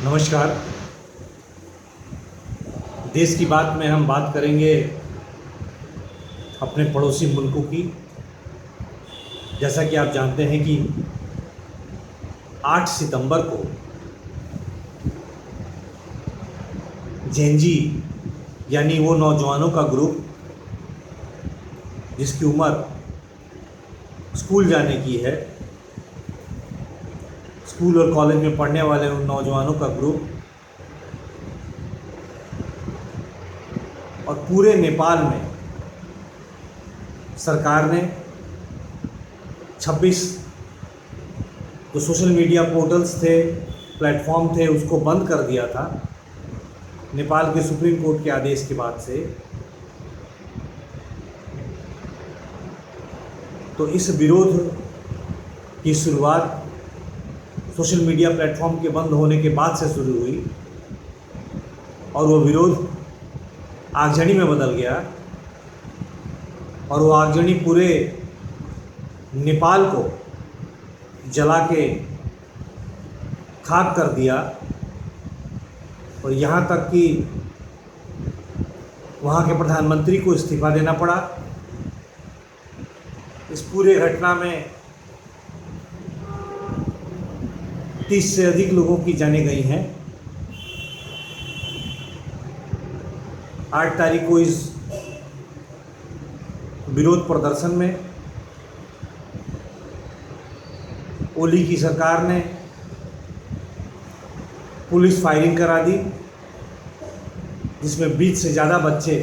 नमस्कार। देश की बात में हम बात करेंगे अपने पड़ोसी मुल्कों की। जैसा कि आप जानते हैं कि 8 सितंबर को जेनजी यानी वो नौजवानों का ग्रुप जिसकी उम्र स्कूल जाने की है, स्कूल और कॉलेज में पढ़ने वाले उन नौजवानों का ग्रुप और पूरे नेपाल में सरकार ने 26 जो सोशल मीडिया पोर्टल्स थे, प्लेटफॉर्म थे, उसको बंद कर दिया था नेपाल के सुप्रीम कोर्ट के आदेश के बाद से। तो इस विरोध की शुरुआत सोशल मीडिया प्लेटफॉर्म के बंद होने के बाद से शुरू हुई और वो विरोध आगजनी में बदल गया और वो आगजनी पूरे नेपाल को जला के खाक कर दिया और यहाँ तक कि वहाँ के प्रधानमंत्री को इस्तीफा देना पड़ा। इस पूरे घटना में 30 से अधिक लोगों की जानें गई हैं। 8 तारीख को इस विरोध प्रदर्शन में ओली की सरकार ने पुलिस फायरिंग करा दी, जिसमें 20 से ज़्यादा बच्चे,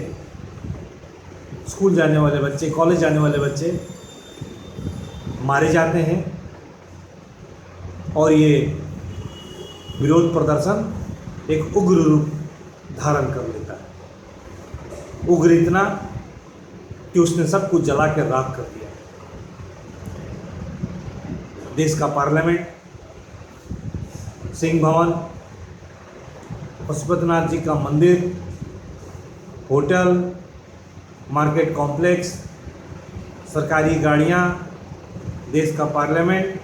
स्कूल जाने वाले बच्चे, कॉलेज जाने वाले बच्चे मारे जाते हैं और ये विरोध प्रदर्शन एक उग्र रूप धारण कर लेता है। उग्र इतना कि उसने सब कुछ जला कर राख कर दिया। देश का पार्लियामेंट, सिंह भवन, पशुपतिनाथ जी का मंदिर, होटल, मार्केट कॉम्प्लेक्स, सरकारी गाड़ियां, देश का पार्लियामेंट,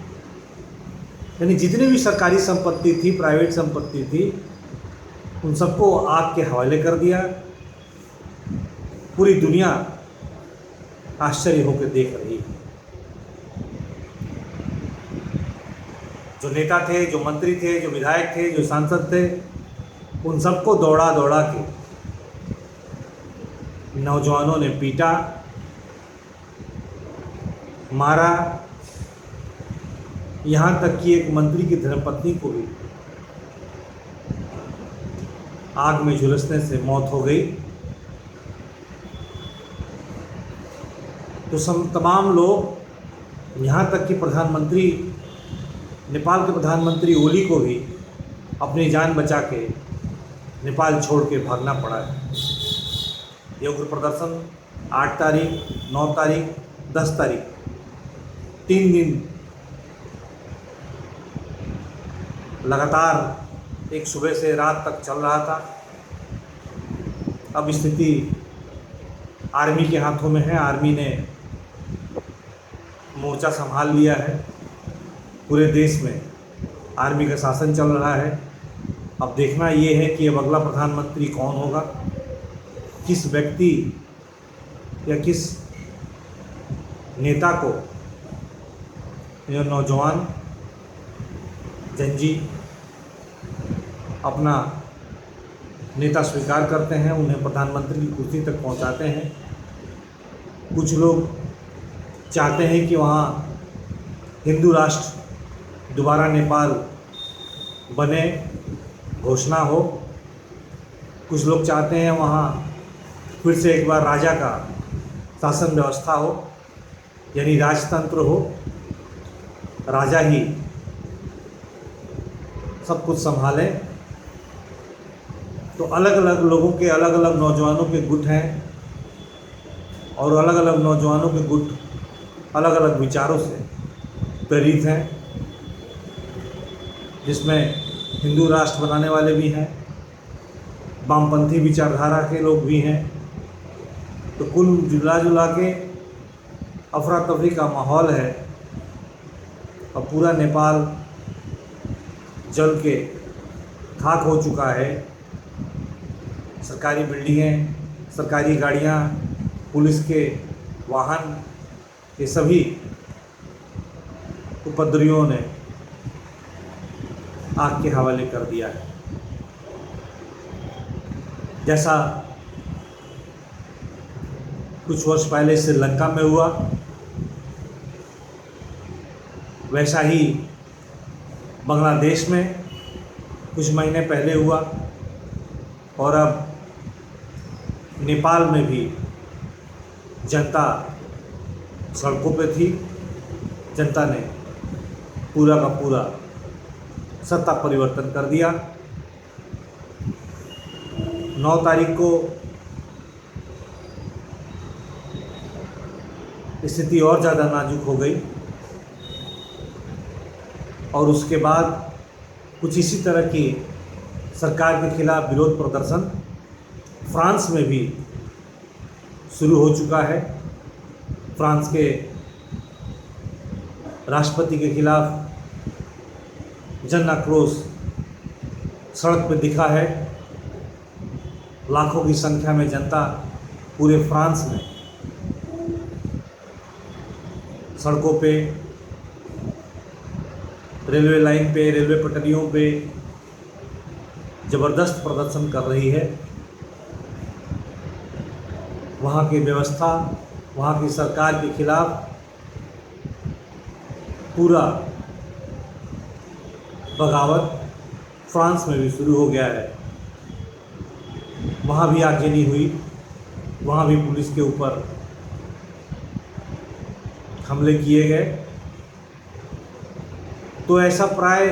यानी जितनी भी सरकारी संपत्ति थी, प्राइवेट संपत्ति थी, उन सबको आग के हवाले कर दिया। पूरी दुनिया आश्चर्य होकर देख रही है। जो नेता थे, जो मंत्री थे, जो विधायक थे, जो सांसद थे, उन सबको दौड़ा दौड़ा के नौजवानों ने पीटा, मारा। यहाँ तक कि एक मंत्री की धर्मपत्नी को भी आग में झुलसने से मौत हो गई। तो तमाम लोग, यहाँ तक कि प्रधानमंत्री, नेपाल के प्रधानमंत्री ओली को भी अपनी जान बचा के नेपाल छोड़ के भागना पड़ा है। ये उग्र प्रदर्शन 8 तारीख, 9 तारीख, 10 तारीख, 3 दिन लगातार एक सुबह से रात तक चल रहा था। अब स्थिति आर्मी के हाथों में है। आर्मी ने मोर्चा संभाल लिया है। पूरे देश में आर्मी का शासन चल रहा है। अब देखना ये है कि अब अगला प्रधानमंत्री कौन होगा, किस व्यक्ति या किस नेता को यह नौजवान जेनजी अपना नेता स्वीकार करते हैं, उन्हें प्रधानमंत्री की कुर्सी तक पहुंचाते हैं। कुछ लोग चाहते हैं कि वहाँ हिंदू राष्ट्र दोबारा नेपाल बने, घोषणा हो। कुछ लोग चाहते हैं वहाँ फिर से एक बार राजा का शासन व्यवस्था हो, यानी राजतंत्र हो, राजा ही सब कुछ संभाले। तो अलग अलग लोगों के, अलग अलग नौजवानों के गुट हैं और अलग अलग नौजवानों के गुट अलग अलग विचारों से प्रेरित हैं, जिसमें हिंदू राष्ट्र बनाने वाले भी हैं, वामपंथी विचारधारा के लोग भी हैं। तो कुल जुला जुला के अफरा तफरी का माहौल है और पूरा नेपाल जल के खाक हो चुका है। सरकारी बिल्डिंगें, सरकारी गाड़ियां, पुलिस के वाहन, ये सभी उपद्रवियों ने आग के हवाले कर दिया है। जैसा कुछ वर्ष पहले श्रीलंका में हुआ, वैसा ही बांग्लादेश में कुछ महीने पहले हुआ, और अब नेपाल में भी जनता सड़कों पे थी। जनता ने पूरा का पूरा सत्ता परिवर्तन कर दिया। 9 तारीख को स्थिति और ज़्यादा नाजुक हो गई, और उसके बाद कुछ इसी तरह की सरकार के खिलाफ विरोध प्रदर्शन फ्रांस में भी शुरू हो चुका है। फ्रांस के राष्ट्रपति के खिलाफ जन आक्रोश सड़क पर दिखा है। लाखों की संख्या में जनता पूरे फ्रांस में सड़कों पे, रेलवे लाइन पे, रेलवे पटरियों पे ज़बरदस्त प्रदर्शन कर रही है। वहाँ की व्यवस्था, वहाँ की सरकार के खिलाफ पूरा बगावत फ्रांस में भी शुरू हो गया है। वहाँ भी आगजनी हुई, वहाँ भी पुलिस के ऊपर हमले किए गए। तो ऐसा प्राय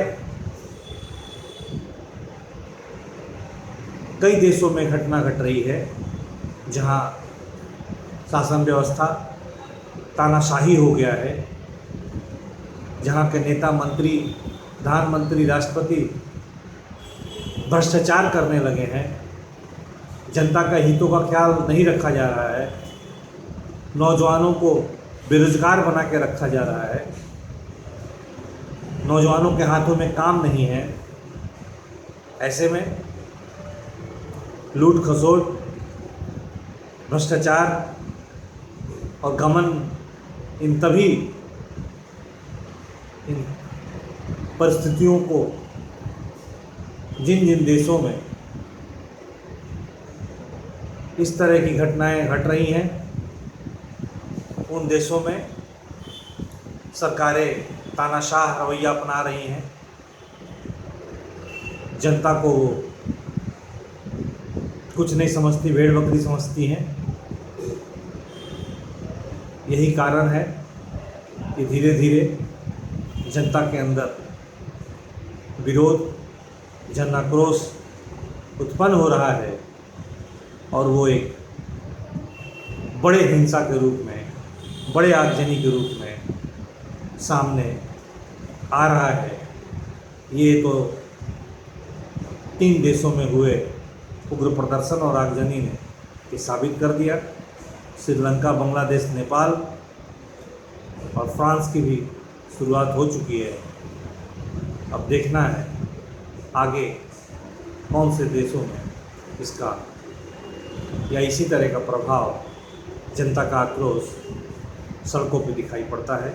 कई देशों में घटना घट रही है, जहाँ शासन व्यवस्था तानाशाही हो गया है, जहाँ के नेता, मंत्री, प्रधानमंत्री, राष्ट्रपति भ्रष्टाचार करने लगे हैं। जनता का हितों का ख्याल नहीं रखा जा रहा है। नौजवानों को बेरोजगार बना के रखा जा रहा है। नौजवानों के हाथों में काम नहीं है। ऐसे में लूट खसोट, भ्रष्टाचार और घमंड, इन परिस्थितियों को जिन जिन देशों में इस तरह की घटनाएं घट रही हैं, उन देशों में सरकारें तानाशाह रवैया अपना रही हैं। जनता को कुछ नहीं समझती, भेड़ बकरी समझती हैं। यही कारण है कि धीरे धीरे जनता के अंदर विरोध, जन आक्रोश उत्पन्न हो रहा है, और वो एक बड़े हिंसा के रूप में, बड़े आगजनी के रूप में सामने आ रहा है। ये तो 3 देशों में हुए उग्र प्रदर्शन और आगजनी ने ये साबित कर दिया। श्रीलंका, बांग्लादेश, नेपाल और फ्रांस की भी शुरुआत हो चुकी है। अब देखना है आगे कौन से देशों में इसका या इसी तरह का प्रभाव, जनता का आक्रोश सड़कों पर दिखाई पड़ता है।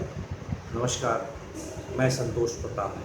नमस्कार, मैं संतोष प्रताप।